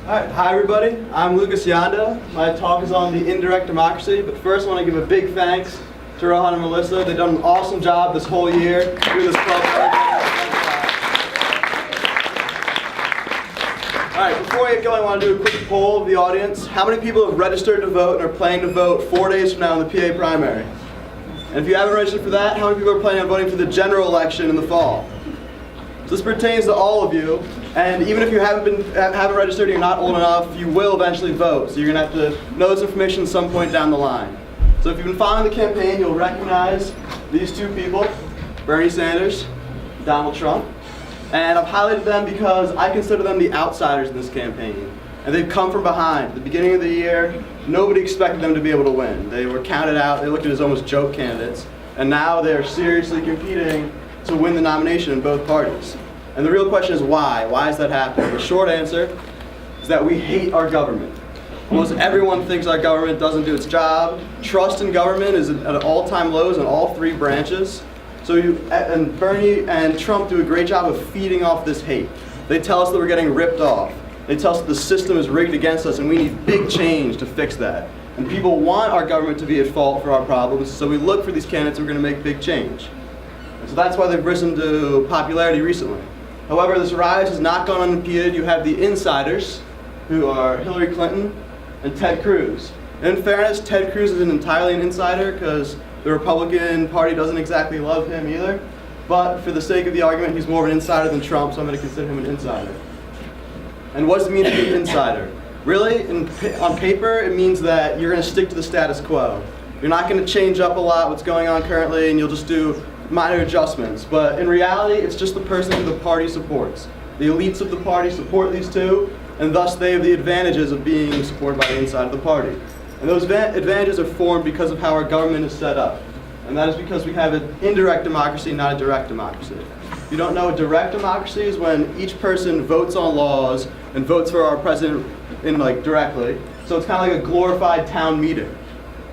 Alright, hi everybody, I'm Lucas Yonda. My talk is on the indirect democracy, but first I want to give a big thanks to Rohan and Melissa. They've done an awesome job this whole year through this club. Alright, before I get going, I want to do a quick poll of the audience. How many people have registered to vote and are planning to vote 4 days from now in the PA primary? And if you haven't registered for that, how many people are planning on voting for the general election in the fall? So this pertains to all of you, and even if you haven't registered and you're not old enough, you will eventually vote. So you're going to have to know this information at some point down the line. So if you've been following the campaign, you'll recognize these two people, Bernie Sanders, Donald Trump. And I've highlighted them because I consider them the outsiders in this campaign. And they've come from behind. At the beginning of the year, nobody expected them to be able to win. They were counted out, they looked at as almost joke candidates. And now they're seriously competing to win the nomination in both parties. And the real question is why? Why is that happening? The short answer is that we hate our government. Almost everyone thinks our government doesn't do its job. Trust in government is at all-time lows in all three branches. And Bernie and Trump do a great job of feeding off this hate. They tell us that we're getting ripped off. They tell us that the system is rigged against us and we need big change to fix that. And people want our government to be at fault for our problems, so we look for these candidates who are going to make big change. So that's why they've risen to popularity recently. However, this rise has not gone unimpeded. You have the insiders, who are Hillary Clinton and Ted Cruz. In fairness, Ted Cruz isn't entirely an insider because the Republican Party doesn't exactly love him either. But for the sake of the argument, he's more of an insider than Trump, so I'm going to consider him an insider. And what does it mean to be an insider? Really, on paper, it means that you're going to stick to the status quo. You're not going to change up a lot what's going on currently, and you'll just do minor adjustments, but in reality, it's just the person who the party supports. The elites of the party support these two, and thus they have the advantages of being supported by the inside of the party. And those advantages are formed because of how our government is set up. And that is because we have an indirect democracy, not a direct democracy. If you don't know, a direct democracy is when each person votes on laws and votes for our president directly. So it's kind of like a glorified town meeting.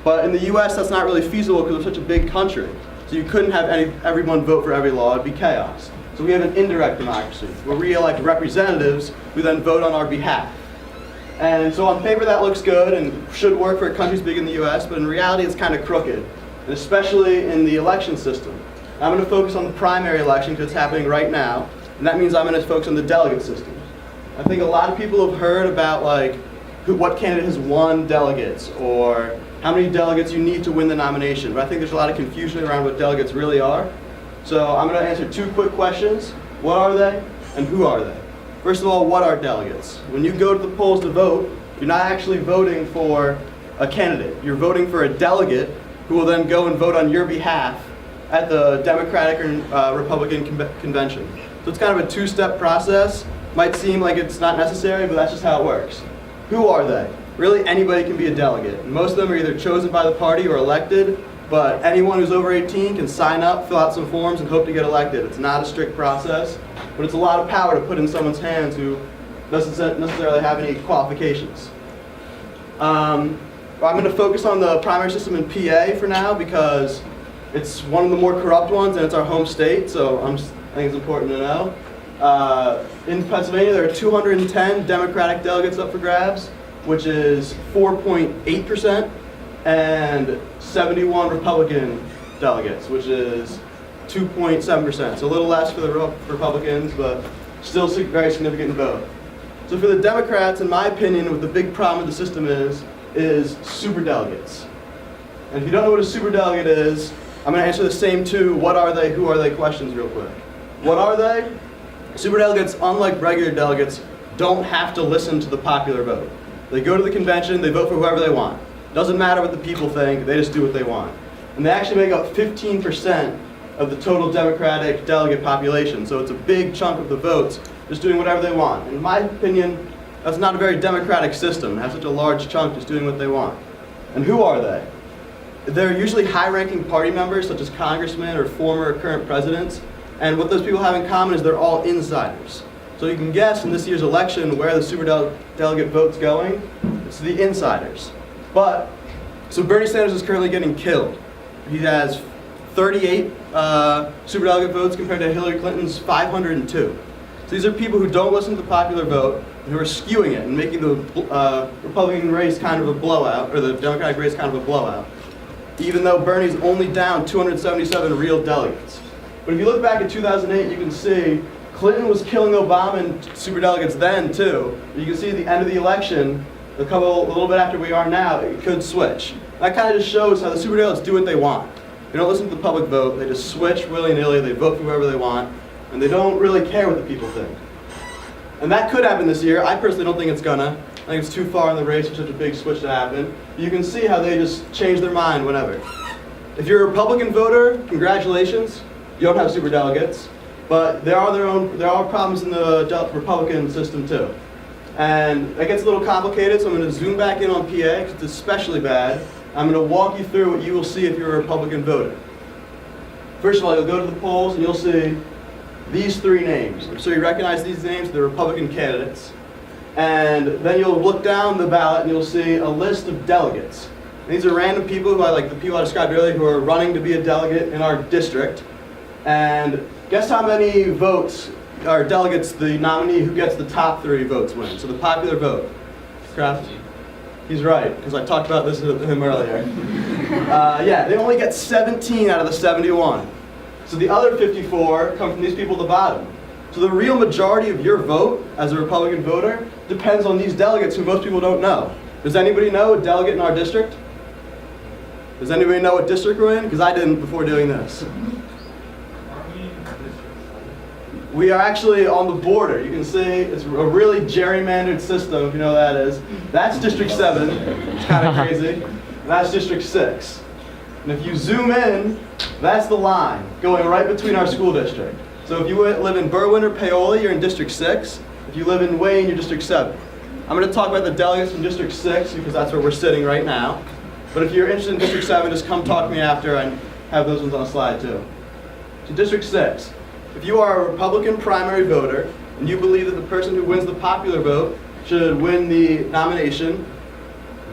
But in the US, that's not really feasible because we're such a big country. So you couldn't have everyone vote for every law, it'd be chaos. So we have an indirect democracy, where we elect representatives who then vote on our behalf. And so on paper that looks good and should work for countries big in the US, but in reality it's kind of crooked, and especially in the election system. I'm going to focus on the primary election because it's happening right now, and that means I'm going to focus on the delegate system. I think a lot of people have heard about what candidate has won delegates, or how many delegates you need to win the nomination, but I think there's a lot of confusion around what delegates really are. So I'm going to answer two quick questions. What are they, and who are they? First of all, what are delegates? When you go to the polls to vote, you're not actually voting for a candidate. You're voting for a delegate who will then go and vote on your behalf at the Democratic or Republican convention. So it's kind of a two-step process. Might seem like it's not necessary, but that's just how it works. Who are they? Really, anybody can be a delegate. Most of them are either chosen by the party or elected, but anyone who's over 18 can sign up, fill out some forms, and hope to get elected. It's not a strict process, but it's a lot of power to put in someone's hands who doesn't necessarily have any qualifications. I'm going to focus on the primary system in PA for now because it's one of the more corrupt ones and it's our home state, so I think it's important to know. In Pennsylvania, there are 210 Democratic delegates up for grabs, which is 4.8%, and 71 Republican delegates, which is 2.7%. So a little less for the Republicans, but still very significant in both. So for the Democrats, in my opinion, what the big problem with the system is superdelegates. And if you don't know what a superdelegate is, I'm going to answer the same two what are they, who are they questions real quick. What are they? Superdelegates, unlike regular delegates, don't have to listen to the popular vote. They go to the convention, they vote for whoever they want. Doesn't matter what the people think, they just do what they want. And they actually make up 15% of the total Democratic delegate population, so it's a big chunk of the votes just doing whatever they want. In my opinion, that's not a very democratic system, to have such a large chunk just doing what they want. And who are they? They're usually high-ranking party members, such as congressmen or former or current presidents, and what those people have in common is they're all insiders. So you can guess in this year's election where the superdelegate vote's going. It's the insiders. So Bernie Sanders is currently getting killed. He has 38 superdelegate votes compared to Hillary Clinton's 502. So these are people who don't listen to the popular vote, who are skewing it and making the Republican race kind of a blowout, or the Democratic race kind of a blowout, even though Bernie's only down 277 real delegates. But if you look back at 2008, you can see Clinton was killing Obama and superdelegates then too. You can see at the end of the election, a little bit after we are now, it could switch. That kind of just shows how the superdelegates do what they want. They don't listen to the public vote, they just switch willy-nilly, they vote for whoever they want, and they don't really care what the people think. And that could happen this year. I personally don't think it's gonna. I think it's too far in the race for such a big switch to happen. You can see how they just change their mind whenever. If you're a Republican voter, congratulations, you don't have superdelegates, but there are problems in the Republican system too. And that gets a little complicated, so I'm going to zoom back in on PA, because it's especially bad. I'm going to walk you through what you will see if you're a Republican voter. First of all, you'll go to the polls and you'll see these three names. So you recognize these names, they're Republican candidates. And then you'll look down the ballot and you'll see a list of delegates. And these are random people who like the people I described earlier, who are running to be a delegate in our district. And guess how many votes or delegates the nominee who gets the top 3 votes wins? So the popular vote. Kraft? He's right, because I talked about this with him earlier. Yeah, they only get 17 out of the 71. So the other 54 come from these people at the bottom. So the real majority of your vote as a Republican voter depends on these delegates who most people don't know. Does anybody know a delegate in our district? Does anybody know what district we're in? Because I didn't before doing this. We are actually on the border. You can see it's a really gerrymandered system, if you know what that is. That's District 7, it's kind of crazy. And that's District 6. And if you zoom in, that's the line going right between our school district. So if you live in Berwyn or Paoli, you're in District 6. If you live in Wayne, you're District 7. I'm going to talk about the delegates from District 6 because that's where we're sitting right now. But if you're interested in District 7, just come talk to me after and have those ones on a slide too. So District 6. If you are a Republican primary voter and you believe that the person who wins the popular vote should win the nomination,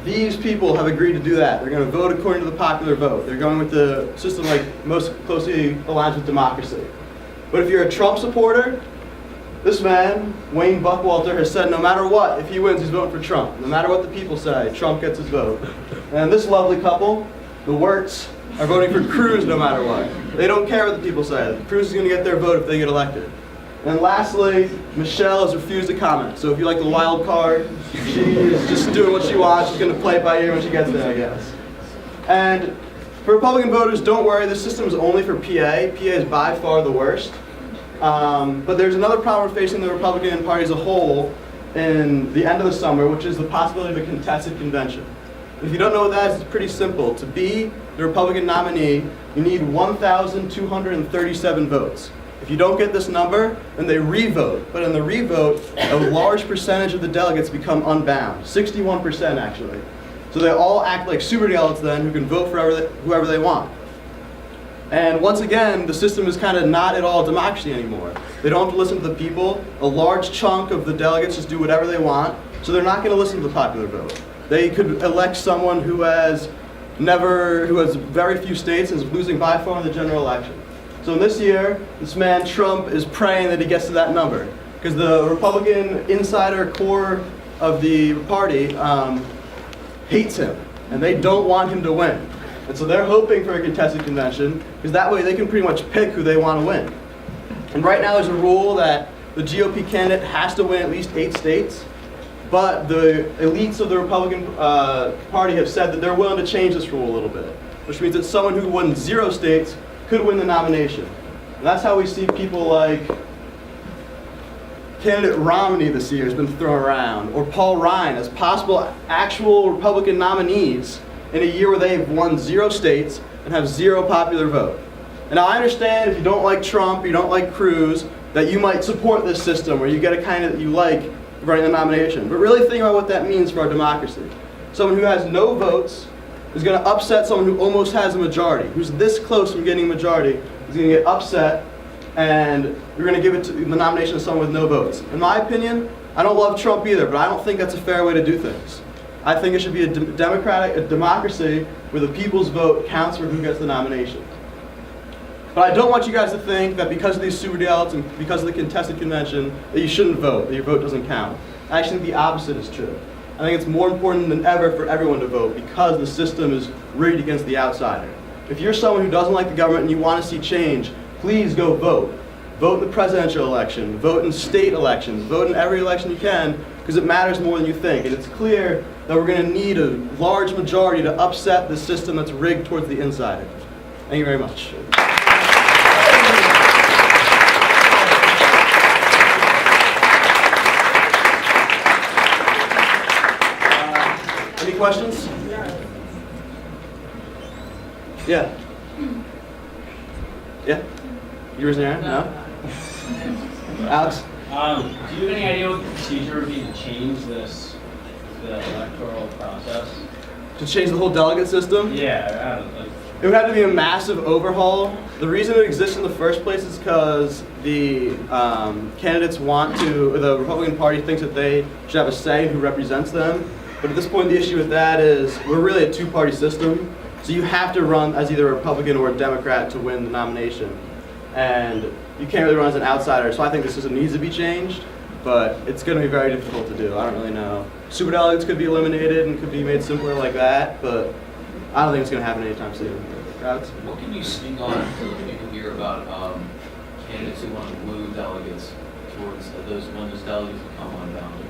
these people have agreed to do that. They're going to vote according to the popular vote. They're going with the system like most closely aligns with democracy. But if you're a Trump supporter, this man, Wayne Buckwalter, has said no matter what, if he wins, he's voting for Trump. No matter what the people say, Trump gets his vote. And this lovely couple, the Wirtz, are voting for Cruz no matter what. They don't care what the people say. Cruz is going to get their vote if they get elected. And lastly, Michelle has refused to comment. So if you like the wild card, she is just doing what she wants. She's going to play it by ear when she gets there, I guess. And for Republican voters, don't worry. This system is only for PA. PA is by far the worst. But there's another problem facing the Republican Party as a whole in the end of the summer, which is the possibility of a contested convention. If you don't know what that is, it's pretty simple. To be the Republican nominee, you need 1,237 votes. If you don't get this number, then they re-vote. But in the re-vote, a large percentage of the delegates become unbound, 61% actually. So they all act like superdelegates then who can vote for whoever they want. And once again, the system is kind of not at all democracy anymore. They don't have to listen to the people. A large chunk of the delegates just do whatever they want, so they're not going to listen to the popular vote. They could elect someone who has very few states and is losing by far in the general election. So this year, this man Trump is praying that he gets to that number, because the Republican insider core of the party hates him, and they don't want him to win. And so they're hoping for a contested convention, because that way they can pretty much pick who they want to win. And right now there's a rule that the GOP candidate has to win at least 8 states, but the elites of the Republican Party have said that they're willing to change this rule a little bit, which means that someone who won 0 states could win the nomination. And that's how we see people like candidate Romney this year has been thrown around, or Paul Ryan as possible actual Republican nominees in a year where they've won 0 states and have 0 popular vote. And now I understand if you don't like Trump, you don't like Cruz, that you might support this system where you get a candidate that you like running the nomination. But really think about what that means for our democracy. Someone who has no votes is going to upset someone who almost has a majority, who's this close from getting a majority, is going to get upset, and you're going to give it to the nomination to someone with no votes. In my opinion, I don't love Trump either, but I don't think that's a fair way to do things. I think it should be a democracy where the people's vote counts for who gets the nomination. But I don't want you guys to think that because of these superdelegates and because of the contested convention that you shouldn't vote, that your vote doesn't count. I actually think the opposite is true. I think it's more important than ever for everyone to vote because the system is rigged against the outsider. If you're someone who doesn't like the government and you want to see change, please go vote. Vote in the presidential election, vote in state elections, vote in every election you can, because it matters more than you think. And it's clear that we're going to need a large majority to upset the system that's rigged towards the insider. Thank you very much. Any questions? Yeah. Yeah? You raising your hand? No? Alex? Do you have any idea what the procedure would be to change the electoral process? To change the whole delegate system? Yeah, it would have to be a massive overhaul. The reason it exists in the first place is because the candidates want to, or the Republican Party thinks that they should have a say in who represents them. But at this point, the issue with that is we're really a two-party system. So you have to run as either a Republican or a Democrat to win the nomination. And you can't really run as an outsider. So I think the system needs to be changed, but it's going to be very difficult to do. I don't really know. Superdelegates could be eliminated and could be made simpler like that, but I don't think it's going to happen anytime soon. Crowds? What can you speak on to people hear about candidates who want to woo delegates towards when those delegates become unbounded?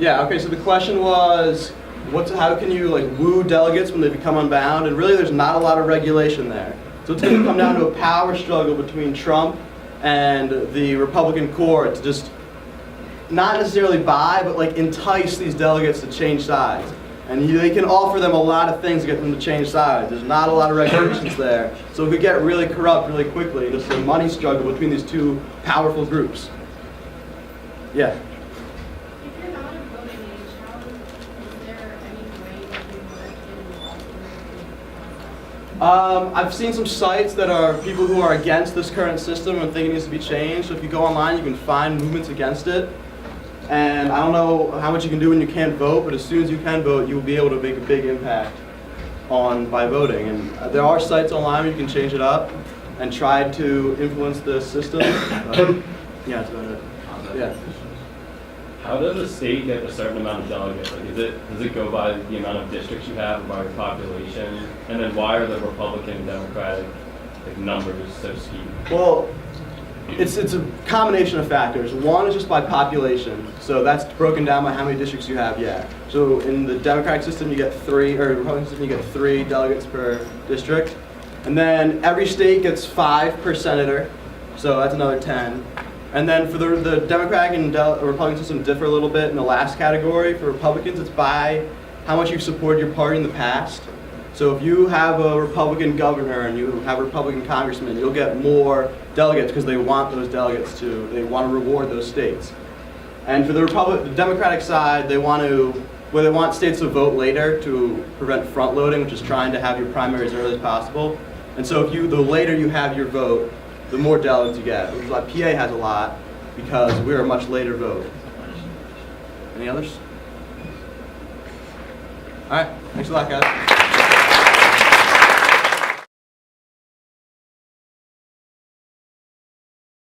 Yeah, okay, so the question was, how can you woo delegates when they become unbound? And really there's not a lot of regulation there. So it's going to come down to a power struggle between Trump and the Republican core to just not necessarily buy, but entice these delegates to change sides. And they can offer them a lot of things to get them to change sides. There's not a lot of regulations there. So it could get really corrupt really quickly. Just a money struggle between these two powerful groups. Yeah? If you're not a voting age, is there any way that you want to get involved in the process? I've seen some sites that are people who are against this current system and think it needs to be changed. So if you go online, you can find movements against it. And I don't know how much you can do when you can't vote, but as soon as you can vote, you'll be able to make a big impact by voting. And there are sites online where you can change it up and try to influence the system. Yeah, that's about it. Yeah. How does a state get a certain amount of delegates? Does it go by the amount of districts you have, or by your population? And then why are the Republican and Democratic numbers so steep? Well, it's a combination of factors. One is just by population. So that's broken down by how many districts you have, yeah. So in the Democratic system you get 3, or Republican system you get 3 delegates per district. And then every state gets 5 per senator, so that's another 10. And then for the Democratic and Republican system differ a little bit in the last category. For Republicans, it's by how much you've supported your party in the past. So if you have a Republican governor and you have a Republican congressman, you'll get more delegates because they want those delegates they want to reward those states. And for the Democratic side, they want states to vote later to prevent front loading, which is trying to have your primaries as early as possible. And so the later you have your vote, the more delegates you get. Which is why PA has a lot, because we're a much later vote. Any others? All right, thanks a lot, guys.